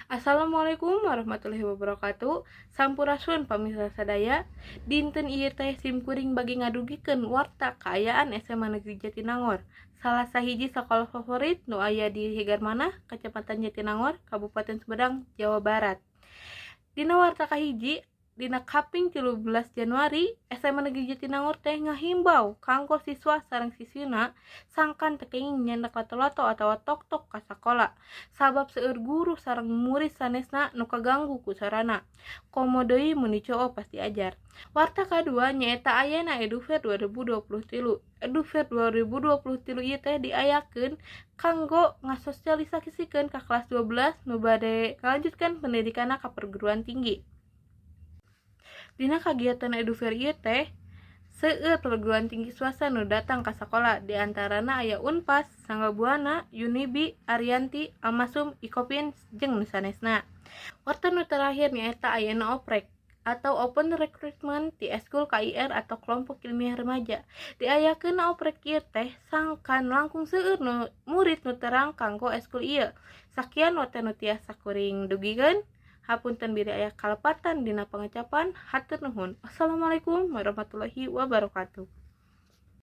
Assalamualaikum warahmatullahi wabarakatuh. Sampurasun pamirsa sadaya. Dinten ieu teh simkuring bagi ngadugikeun warta kaayaan SMA Negeri Jatinangor. Salah sahiji sekolah favorit nu aya di Higarmanah, Kecamatan Jatinangor, Kabupaten Sumedang, Jawa Barat. Dina warta kahiji dina kaping 13 Januari, SMA Negeri Jatinangor teh ngahimbau kanggo siswa sareng siswina sangkan teu kenging nyandak lato-lato atawa tok-tok ka sakola sabab seueur guru sareng murid sanesna nu kaganggu ku sarana. Komo deui mun dicoo pas diajar. Warta kadua nyaeta ayana EduFair 2023. EduFair 2023 ieu teh diayakeun kanggo ngasosialisasikeun ka kelas 12 nu bade ngalanjutkeun pendidikanna ka perguruan tinggi. Dina kagiatan EduFair ieu teh seueur perguruan tinggi swasta nu datang ka sakola, di antarana aya Unpas, Sanggabuana, Unibi, Arianti, Amasum, Ikopin, jeung nu sanesna. Warta nu terakhir nyaeta ayana Oprek atau Open Recruitment di Eskul KIR atau Kelompok Ilmiah Remaja. Diayakeun oprek ieu teh sangkan langkung seueur nu murid nu terang kanggo eskul ieu. Sakian wate nu tiasa kuring dugikeun. Hapunten biri aya kalepatan dina pangucapan. Hatur nuhun. Wassalamualaikum warahmatullahi wabarakatuh.